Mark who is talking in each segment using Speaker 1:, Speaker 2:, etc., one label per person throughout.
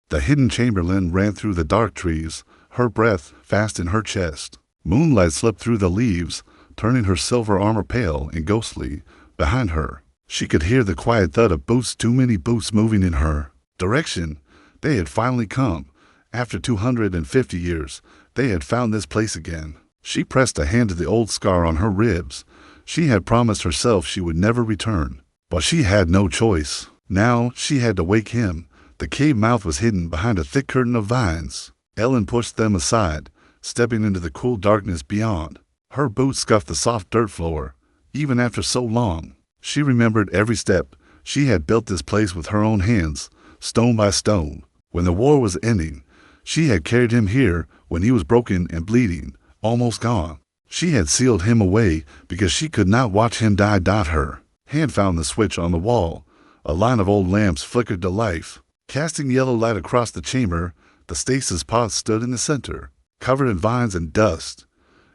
Speaker 1: The hidden chamberlain ran through the dark trees, her breath fast in her chest. Moonlight slipped through the leaves, turning her silver armor pale and ghostly. Behind her, she could hear the quiet thud of boots, too many boots moving in her direction. They had finally come. After 250 years, they had found this place again. She pressed a hand to the old scar on her ribs. She had promised herself she would never return. But she had no choice. Now she had to wake him. The cave mouth was hidden behind a thick curtain of vines. Ellen pushed them aside, stepping into the cool darkness beyond. Her boots scuffed the soft dirt floor. Even after so long, she remembered every step. She had built this place with her own hands, stone by stone. When the war was ending, she had carried him here when he was broken and bleeding, almost gone. She had sealed him away because she could not watch him die. Her hand found the switch on the wall. A line of old lamps flickered to life, casting yellow light across the chamber. The stasis pod stood in the center, covered in vines and dust.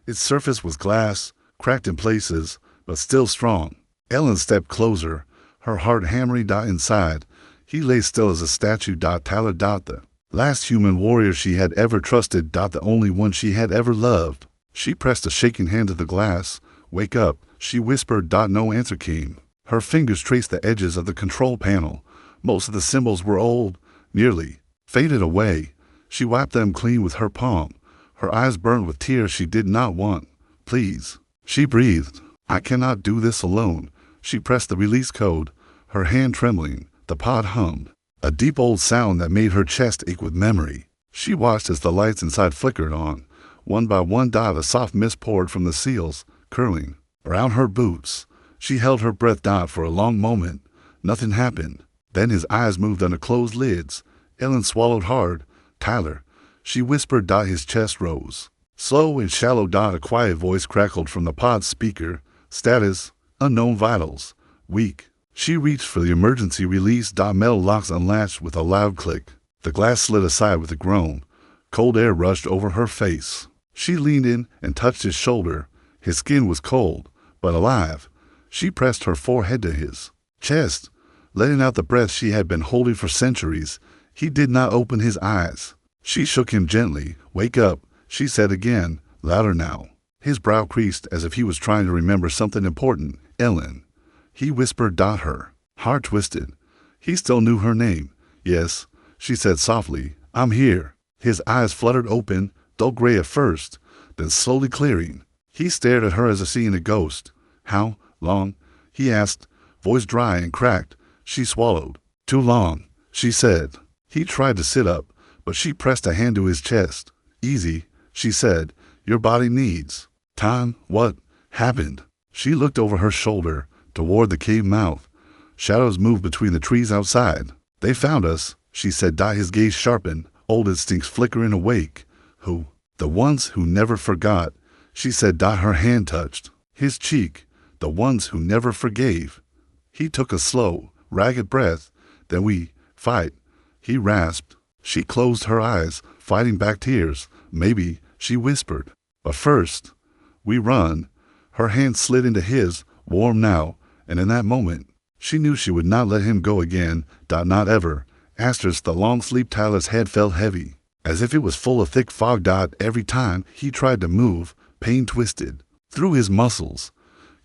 Speaker 1: Its surface was glass, cracked in places, but still strong. Ellen stepped closer, her heart hammering. Inside, he lay still as a statue. Tyler, the last human warrior she had ever trusted. The only one she had ever loved. She pressed a shaking hand to the glass. Wake up, she whispered. No answer came. Her fingers traced the edges of the control panel. Most of the symbols were old, nearly faded away. She wiped them clean with her palm. Her eyes burned with tears she did not want. Please, she breathed. I cannot do this alone. She pressed the release code, her hand trembling. The pod hummed, a deep old sound that made her chest ache with memory. She watched as the lights inside flickered on. One by one, a soft mist poured from the seals, curling around her boots. She held her breath. For a long moment, nothing happened. Then his eyes moved under closed lids. Ellen swallowed hard. Tyler, she whispered. His chest rose. Slow and shallow. A quiet voice crackled from the pod speaker. Status, unknown vitals, weak. She reached for the emergency release. Metal locks unlatched with a loud click. The glass slid aside with a groan. Cold air rushed over her face. She leaned in and touched his shoulder. His skin was cold, but alive. She pressed her forehead to his chest, letting out the breath she had been holding for centuries. He did not open his eyes. She shook him gently. Wake up, she said again, louder now. His brow creased as if he was trying to remember something important. Ellen, he whispered. Her heart twisted. He still knew her name. Yes, she said softly. I'm here. His eyes fluttered open, dull gray at first, then slowly clearing. He stared at her as if seeing a ghost. How long? He asked, voice dry and cracked. She swallowed. Too long, she said. He tried to sit up, but she pressed a hand to his chest. Easy, she said. Your body needs time. What happened? She looked over her shoulder, toward the cave mouth. Shadows moved between the trees outside. They found us, she said. His gaze sharpened, old instincts flickering awake. Who? The ones who never forgot, she said. Her hand touched his cheek. The ones who never forgave. He took a slow, ragged breath. Then we fight, he rasped. She closed her eyes, fighting back tears. Maybe, she whispered. But first, we run. Her hand slid into his, warm now, and in that moment, she knew she would not let him go again. Not ever. Asterisk, the long sleep. Tyler's head felt heavy, as if it was full of thick fog. Every time he tried to move, pain twisted through his muscles.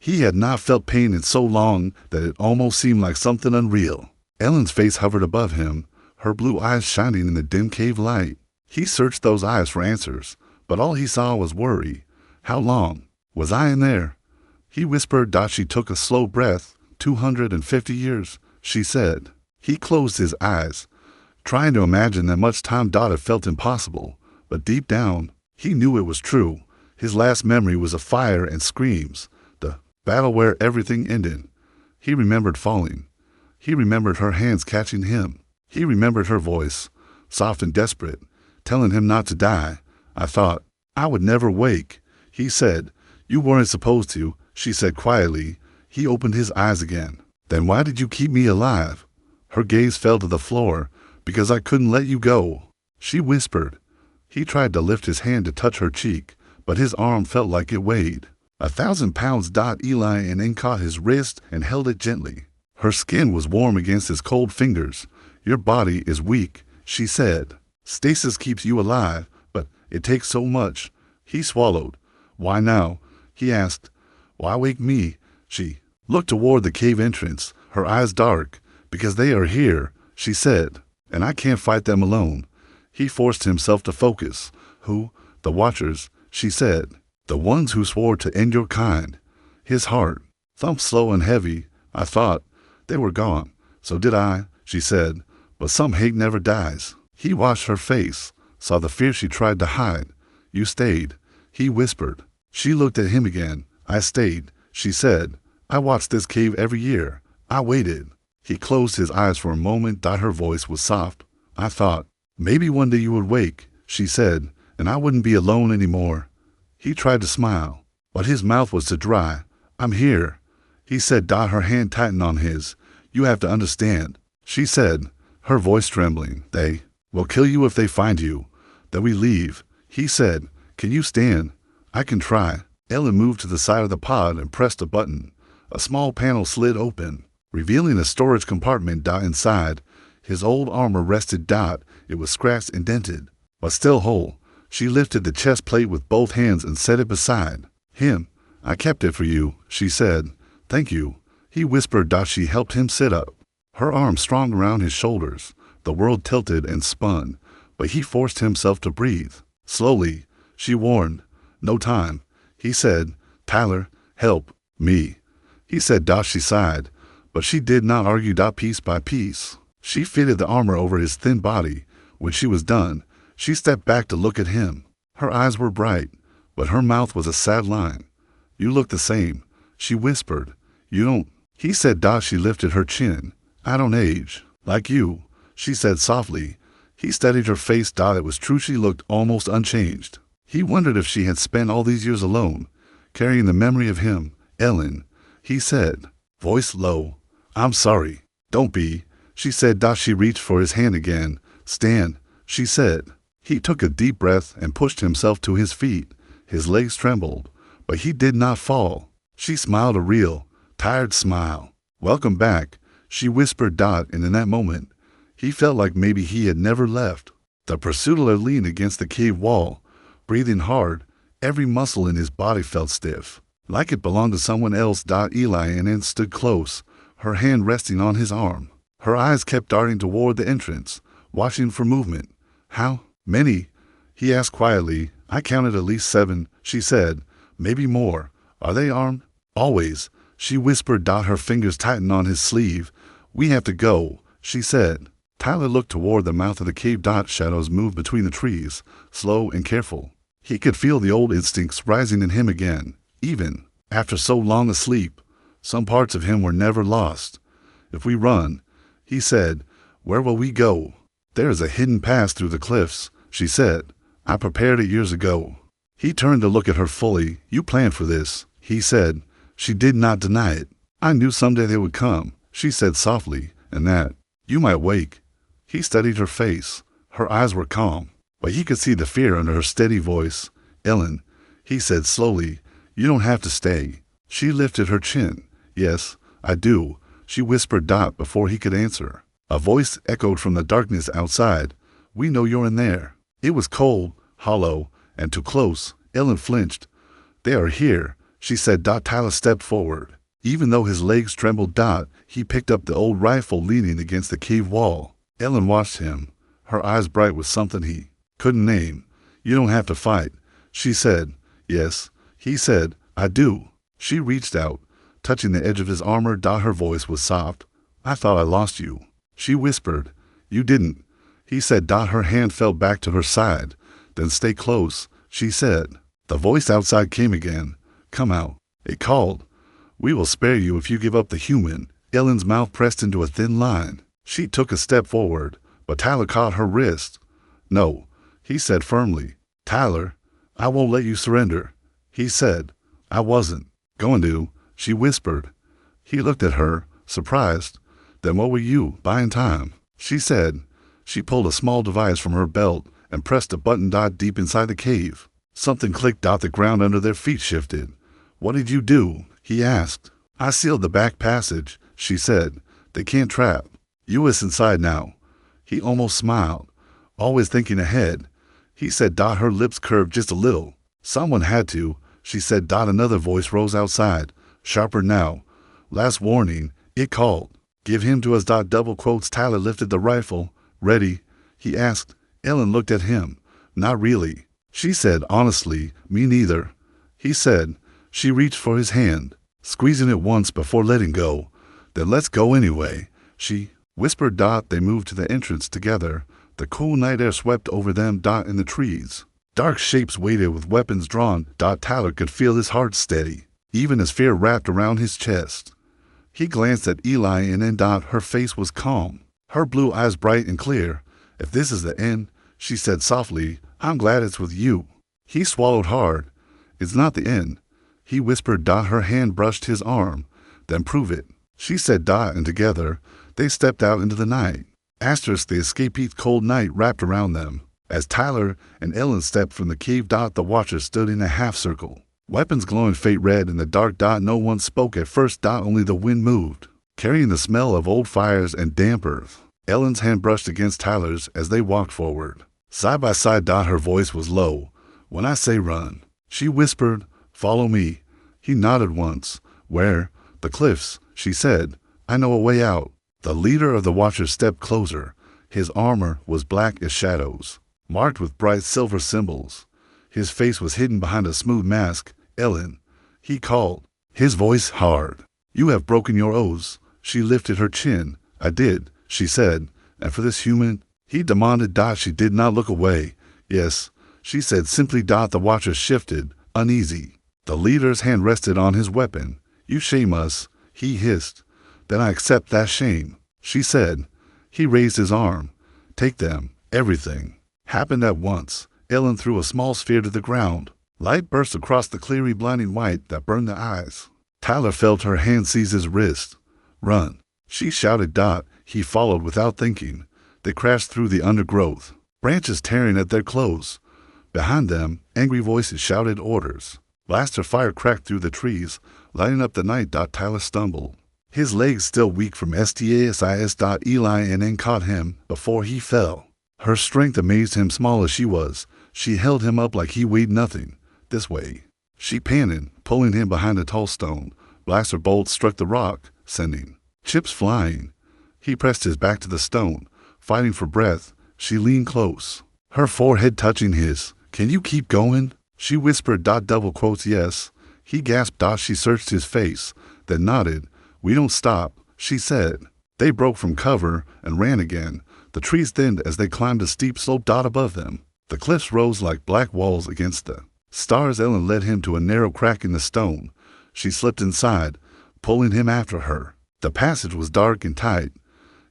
Speaker 1: He had not felt pain in so long that it almost seemed like something unreal. Ellen's face hovered above him, her blue eyes shining in the dim cave light. He searched those eyes for answers, but all he saw was worry. How long was I in there? He whispered. She took a slow breath. 250 years, she said. He closed his eyes, trying to imagine that much time. It felt impossible, but deep down, he knew it was true. His last memory was of fire and screams, the battle where everything ended. He remembered falling. He remembered her hands catching him. He remembered her voice, soft and desperate, telling him not to die. I thought I would never wake, he said. You weren't supposed to, she said quietly. He opened his eyes again. Then why did you keep me alive? Her gaze fell to the floor. Because I couldn't let you go, she whispered. He tried to lift his hand to touch her cheek, but his arm felt like it weighed 1,000 pounds. Eli and then caught his wrist and held it gently. Her skin was warm against his cold fingers. Your body is weak, she said. Stasis keeps you alive, but it takes so much. He swallowed. Why now? He asked. Why wake me? She looked toward the cave entrance, her eyes dark. Because they are here, she said, and I can't fight them alone. He forced himself to focus. Who? The Watchers, she said. The ones who swore to end your kind. His heart thumped slow and heavy. I thought they were gone. So did I, she said. But some hate never dies. He watched her face, saw the fear she tried to hide. You stayed, he whispered. She looked at him again. I stayed, she said. I watched this cave every year. I waited. He closed his eyes for a moment. Her voice was soft. I thought, maybe one day you would wake, she said, and I wouldn't be alone anymore. He tried to smile, but his mouth was too dry. I'm here, he said. Her hand tightened on his. You have to understand, she said, her voice trembling. They will kill you if they find you. Then we leave, he said. Can you stand? I can try. Ellen moved to the side of the pod and pressed a button. A small panel slid open, revealing a storage compartment. Inside, his old armor rested. It was scratched and dented, but still whole. She lifted the chest plate with both hands and set it beside him. I kept it for you, she said. Thank you, he whispered. She helped him sit up, her arms strong around his shoulders. The world tilted and spun, but he forced himself to breathe. Slowly, she warned. No time, he said. Tyler, help me, he said. She sighed, but she did not argue. Piece by piece, she fitted the armor over his thin body. When she was done, she stepped back to look at him. Her eyes were bright, but her mouth was a sad line. You look the same, she whispered. You don't, he said. She lifted her chin. I don't age. Like you, she said softly. He studied her face. It was true. She looked almost unchanged. He wondered if she had spent all these years alone, carrying the memory of him. Ellen, he said, voice low. I'm sorry. Don't be, she said. She reached for his hand again. Stand, she said. He took a deep breath and pushed himself to his feet. His legs trembled, but he did not fall. She smiled, a real, tired smile. Welcome back, she whispered. And in that moment, he felt like maybe he had never left. The pursuer leaned against the cave wall, breathing hard. Every muscle in his body felt stiff, like it belonged to someone else. Eli and stood close, her hand resting on his arm. Her eyes kept darting toward the entrance, watching for movement. How many? He asked quietly. I counted at least 7, she said. Maybe more. Are they armed? Always, she whispered. Her fingers tightened on his sleeve. We have to go, she said. Tyler looked toward the mouth of the cave. Shadows moved between the trees, slow and careful. He could feel the old instincts rising in him again. Even after so long a sleep, some parts of him were never lost. If we run, he said, where will we go? There is a hidden path through the cliffs, she said. I prepared it years ago. He turned to look at her fully. You planned for this, he said. She did not deny it. I knew someday they would come, she said softly, and that you might wake. He studied her face. Her eyes were calm, but he could see the fear under her steady voice. Ellen, he said slowly, you don't have to stay. She lifted her chin. Yes, I do, she whispered. Before he could answer, a voice echoed from the darkness outside. We know you're in there. It was cold, hollow, and too close. Ellen flinched. They are here, she said. Tyler stepped forward. Even though his legs trembled, he picked up the old rifle leaning against the cave wall. Ellen watched him, her eyes bright with something he couldn't name. You don't have to fight, she said. Yes, he said. I do. She reached out, touching the edge of his armor. Her voice was soft. I thought I lost you, she whispered. You didn't, he said. Her hand fell back to her side. Then stay close, she said. The voice outside came again. Come out, it called. We will spare you if you give up the human. Ellen's mouth pressed into a thin line. She took a step forward, but Tyler caught her wrist. No, he said firmly. Tyler, I won't let you surrender, he said. I wasn't going to, she whispered. He looked at her, surprised. Then what were you buying time? She said. She pulled a small device from her belt and pressed a button. Deep inside the cave, something clicked. The ground under their feet shifted. What did you do? He asked. I sealed the back passage, she said. They can't trap you is inside now. He almost smiled. Always thinking ahead. He said. Her lips curved just a little. Someone had to, she said. Another voice rose outside, sharper now. Last warning, it called. Give him to us. Double quotes. Tyler lifted the rifle. Ready? He asked. Ellen looked at him. Not really. She said honestly, me neither. He said. She reached for his hand, squeezing it once before letting go. Then let's go anyway, she whispered. They moved to the entrance together. The cool night air swept over them. In the trees, dark shapes waited with weapons drawn. Tyler could feel his heart steady, even as fear wrapped around his chest. He glanced at Eli and then her face was calm, her blue eyes bright and clear. If this is the end, she said softly, I'm glad it's with you. He swallowed hard. It's not the end, he whispered. Her hand brushed his arm. Then prove it, she said. And together, they stepped out into the night. Asterisk, the escapee's cold night wrapped around them. As Tyler and Ellen stepped from the cave. The watchers stood in a half circle, weapons glowing faint red in the dark. No one spoke at first. Only the wind moved, carrying the smell of old fires and damp earth. Ellen's hand brushed against Tyler's as they walked forward, side by side. Her voice was low. When I say run, she whispered, follow me. He nodded once. Where? The cliffs, she said. I know a way out. The leader of the watchers stepped closer. His armor was black as shadows, marked with bright silver symbols. His face was hidden behind a smooth mask. Ellen, he called, his voice hard. You have broken your oaths. She lifted her chin. I did, she said. And for this human? He demanded. She did not look away. Yes, she said simply. The watchers shifted, uneasy. The leader's hand rested on his weapon. You shame us, he hissed. Then I accept that shame, she said. He raised his arm. Take them, everything. Happened at once. Ellen threw a small sphere to the ground. Light burst across the cleary blinding white that burned the eyes. Tyler felt her hand seize his wrist. Run, she shouted. He followed without thinking. They crashed through the undergrowth, branches tearing at their clothes. Behind them, angry voices shouted orders. Blaster fire cracked through the trees, lighting up the night. Tyler stumbled, his legs still weak from STASIS. Eli and then caught him before he fell. Her strength amazed him. Small as she was, she held him up like he weighed nothing. This way, she panted, pulling him behind a tall stone. Blaster bolts struck the rock, sending chips flying. He pressed his back to the stone, fighting for breath. She leaned close, her forehead touching his. Can you keep going? She whispered. Double quotes. Yes, he gasped. She searched his face, then nodded. We don't stop, she said. They broke from cover and ran again. The trees thinned as they climbed a steep slope. Above them, the cliffs rose like black walls against the stars. Ellen led him to a narrow crack in the stone. She slipped inside, pulling him after her. The passage was dark and tight.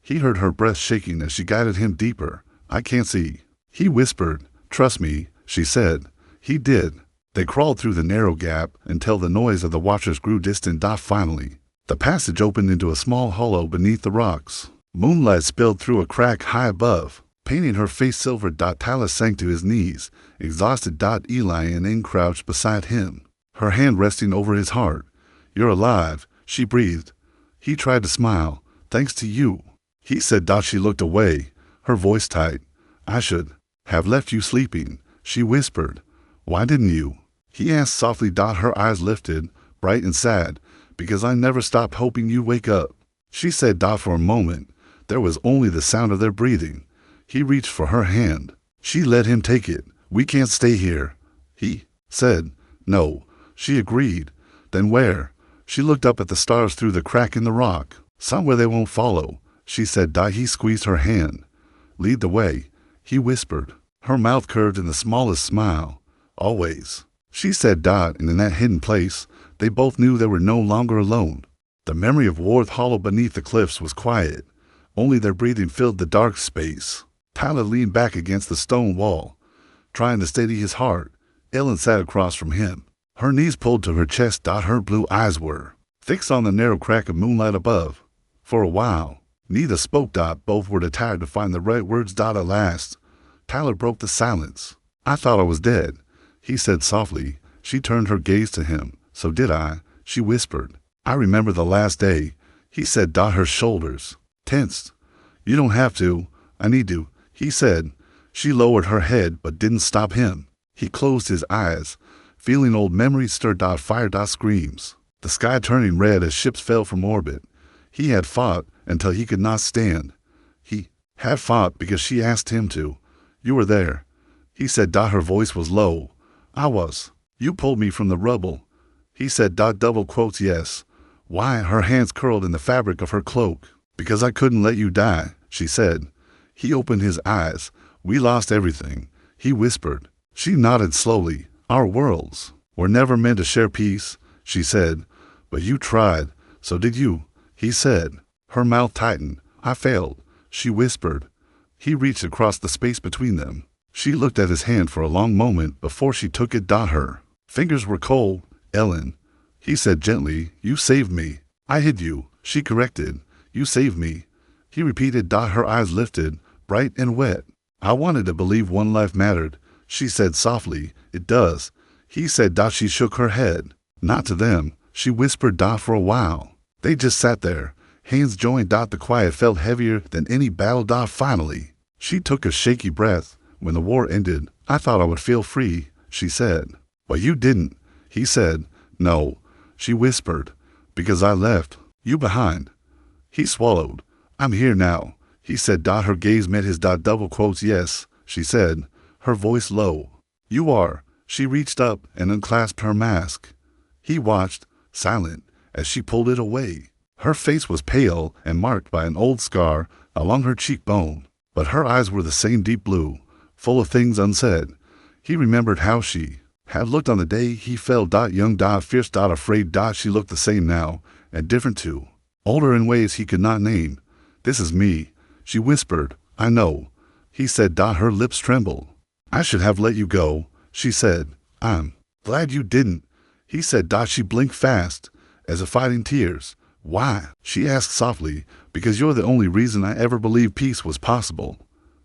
Speaker 1: He heard her breath shaking as she guided him deeper. I can't see, he whispered. Trust me, she said. He did. They crawled through the narrow gap until the noise of the watchers grew distant. Finally, the passage opened into a small hollow beneath the rocks. Moonlight spilled through a crack high above, painting her face silver. Tyler sank to his knees, exhausted. Eli and then crouched beside him, her hand resting over his heart. You're alive, she breathed. He tried to smile. Thanks to you, he said. She looked away, her voice tight. I should have left you sleeping, she whispered. Why didn't you? He asked softly. Her eyes lifted, bright and sad. Because I never stopped hoping you'd wake up, she said. For a moment, there was only the sound of their breathing. He reached for her hand. She let him take it. We can't stay here, he said. No, she agreed. Then where? She looked up at the stars through the crack in the rock. Somewhere they won't follow, she said. He squeezed her hand. Lead the way, he whispered. Her mouth curved in the smallest smile. Always, she said. And in that hidden place, they both knew they were no longer alone. The memory of Worth Hollow beneath the cliffs was quiet. Only their breathing filled the dark space. Tyler leaned back against the stone wall, trying to steady his heart. Ellen sat across from him, her knees pulled to her chest. Her blue eyes were fixed on the narrow crack of moonlight above. For a while, neither spoke. Both were too tired to find the right words. At last, Tyler broke the silence. I thought I was dead, he said softly. She turned her gaze to him. So did I, she whispered. I remember the last day, he said. Her shoulders tensed. You don't have to. I need to, he said. She lowered her head but didn't stop him. He closed his eyes, feeling old memories stir. Fire. Screams. The sky turning red as ships fell from orbit. He had fought until he could not stand. He had fought because she asked him to. You were there, he said. Her voice was low. I was. You pulled me from the rubble, he said. Double quotes. Yes. Why? Her hands curled in the fabric of her cloak. Because I couldn't let you die, she said. He opened his eyes. We lost everything, he whispered. She nodded slowly. Our worlds were never meant to share peace, she said. But you tried, so did you, he said. Her mouth tightened. I failed, she whispered. He reached across the space between them. She looked at his hand for a long moment before she took it. Her fingers were cold. Ellen, he said gently. You saved me. I hid you, she corrected. You saved me, he repeated. Her eyes lifted, bright and wet. I wanted to believe one life mattered, she said softly. It does, he said. She shook her head. Not to them, she whispered. For a while, they just sat there, hands joined. The quiet felt heavier than any battle. Finally, she took a shaky breath. When the war ended, I thought I would feel free, she said. But you didn't, he said. No, she whispered, because I left you behind. He swallowed. I'm here now, he said. Her gaze met his. Double quotes. Yes, she said, her voice low. You are. She reached up and unclasped her mask. He watched, silent, as she pulled it away. Her face was pale and marked by an old scar along her cheekbone, but her eyes were the same deep blue, full of things unsaid. He remembered how she had looked on the day he fell. Young. Fierce. Afraid. She looked the same now, and different too. Older in ways he could not name. This is me, she whispered. I know, he said. Her lips trembled. I should have let you go, she said. I'm glad you didn't, he said. She blinked fast, as if fighting tears. Why? She asked softly. Because you're the only reason I ever believed peace was possible,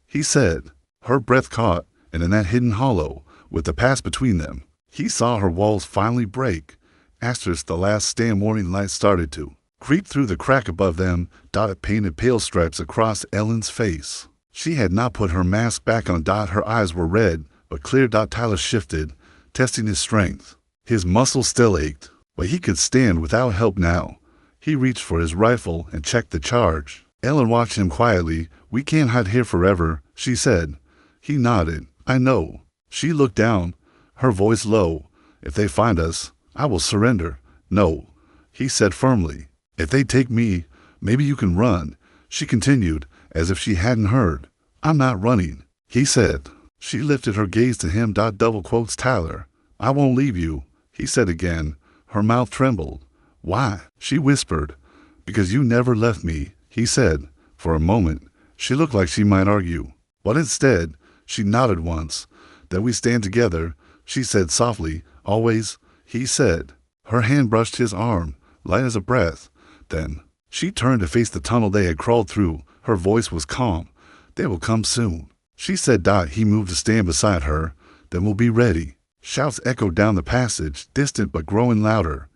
Speaker 1: he said. Her breath caught, and in that hidden hollow, with the past between them, he saw her walls finally break. The last stand morning light started to creep through the crack above them. It painted pale stripes across Ellen's face. She had not put her mask back on. Her eyes were red, but clear. Tyler shifted, testing his strength. His muscles still ached, but he could stand without help now. He reached for his rifle and checked the charge. Ellen watched him quietly. We can't hide here forever, she said. He nodded. I know. She looked down, her voice low. If they find us, I will surrender. No, he said firmly. If they take me, maybe you can run, she continued, as if she hadn't heard. I'm not running, he said. She lifted her gaze to him. Double quotes. Tyler, I won't leave you, he said again. Her mouth trembled. Why? She whispered. Because you never left me, he said. For a moment, she looked like she might argue, but instead, she nodded once. Then we stand together, she said softly. Always, he said. Her hand brushed his arm, light as a breath. Then, she turned to face the tunnel they had crawled through. Her voice was calm. They will come soon, she said. He moved to stand beside her. Then we'll be ready. Shouts echoed down the passage, distant but growing louder.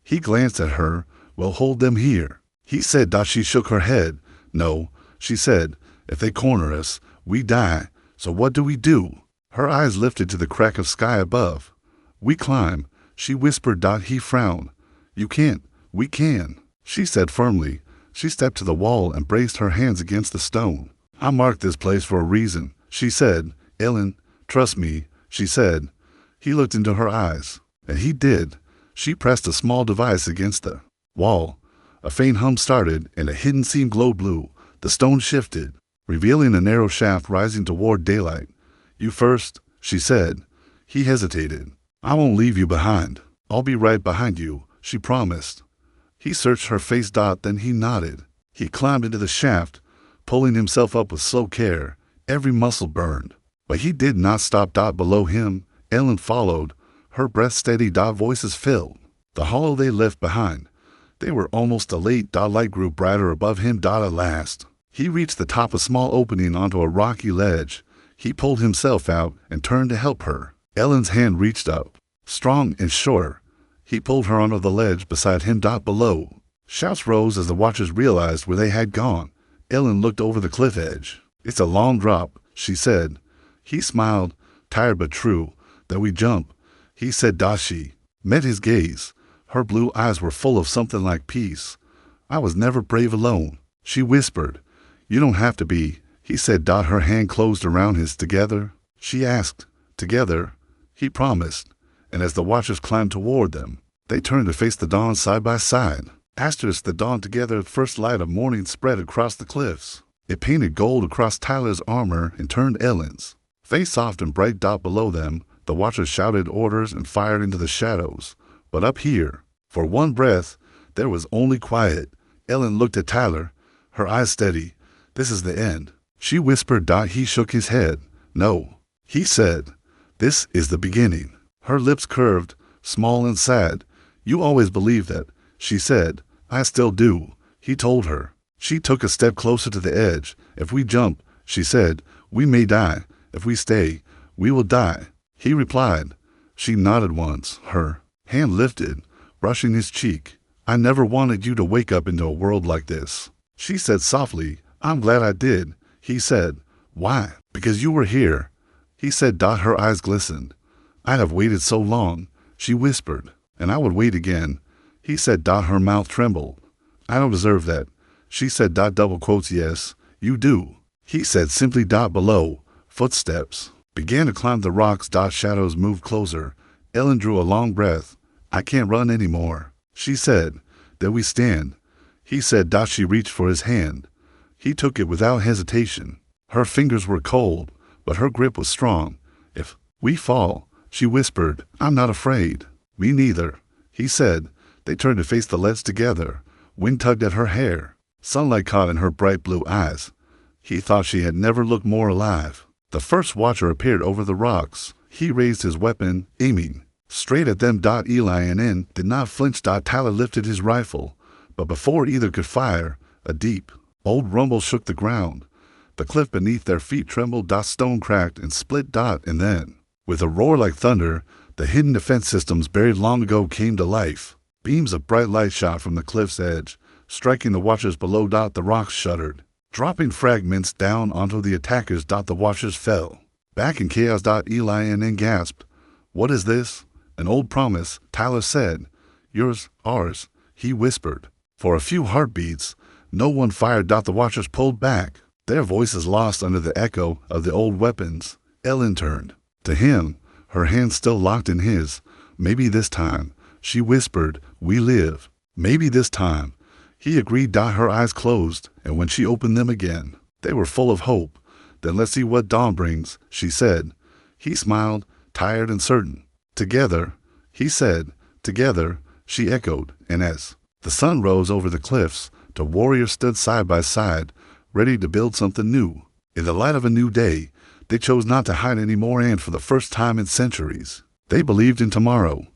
Speaker 1: He glanced at her. We'll hold them here, he said. She shook her head. No, she said. If they corner us, we die. So what do we do? Her eyes lifted to the crack of sky above. We climb, she whispered. He frowned. You can't. We can, she said firmly. She stepped to the wall and braced her hands against the stone. I marked this place for a reason, she said. Ellen, trust me, she said. He looked into her eyes, and he did. She pressed a small device against the wall. A faint hum started, and a hidden seam glowed blue. The stone shifted, revealing a narrow shaft rising toward daylight. You first, she said. He hesitated. I won't leave you behind. I'll be right behind you, she promised. He searched her face. Then he nodded. He climbed into the shaft, pulling himself up with slow care. Every muscle burned. But he did not stop. Below him, Ellen followed, her breath steady. Voices filled the hollow they left behind. They were almost late. Light grew brighter above him. At last, he reached the top, a small opening onto a rocky ledge. He pulled himself out and turned to help her. Ellen's hand reached up, strong and sure. He pulled her onto the ledge beside him. Below, shouts rose as the watchers realized where they had gone. Ellen looked over the cliff edge. It's a long drop, she said. He smiled, tired but true. That we jump, he said. She met his gaze. Her blue eyes were full of something like peace. I was never brave alone, she whispered. You don't have to be, he said. Her hand closed around his. Together, she asked. Together, he promised. And as the watchers climbed toward them, they turned to face the dawn side by side. Asterisk the dawn together. First light of morning spread across the cliffs. It painted gold across Tyler's armor and turned Ellen's face soft and bright. Below them, the watchers shouted orders and fired into the shadows. But up here, for one breath, there was only quiet. Ellen looked at Tyler, her eyes steady. This is the end, she whispered. He shook his head. No, he said. This is the beginning. Her lips curved, small and sad. You always believed that, she said. I still do, he told her. She took a step closer to the edge. If we jump, she said, we may die. If we stay, we will die, he replied. She nodded once, her hand lifted, brushing his cheek. I never wanted you to wake up into a world like this, she said softly. I'm glad I did, he said. Why? Because you were here, he said. Her eyes glistened. I'd have waited so long, she whispered. And I would wait again, he said. Her mouth trembled. I don't deserve that, she said. Double quotes. Yes, you do, he said simply. Below, footsteps began to climb the rocks. Shadows moved closer. Ellen drew a long breath. I can't run anymore, she said. There we stand, he said. She reached for his hand. He took it without hesitation. Her fingers were cold, but her grip was strong. If we fall, she whispered, I'm not afraid. Me neither, he said. They turned to face the ledge together. Wind tugged at her hair. Sunlight caught in her bright blue eyes. He thought she had never looked more alive. The first watcher appeared over the rocks. He raised his weapon, aiming straight at them. Eli and N did not flinch. Tyler lifted his rifle, but before either could fire, a deep, old rumble shook the ground. The cliff beneath their feet trembled. Stone cracked and split. And then, with a roar like thunder, the hidden defense systems buried long ago came to life. Beams of bright light shot from the cliff's edge, striking the watchers below. The rocks shuddered, dropping fragments down onto the attackers. The watchers fell back in chaos. Eli and N gasped. What is this? An old promise, Tyler said. Yours, ours, he whispered. For a few heartbeats, no one fired. The watchers pulled back, their voices lost under the echo of the old weapons. Ellen turned to him, her hand still locked in his. Maybe this time, she whispered, we live. Maybe this time, he agreed. Her eyes closed, and when she opened them again, they were full of hope. Then let's see what dawn brings, she said. He smiled, tired and certain. Together, he said. Together, she echoed, and as the sun rose over the cliffs, the warriors stood side by side, ready to build something new. In the light of a new day, they chose not to hide anymore, and for the first time in centuries, they believed in tomorrow.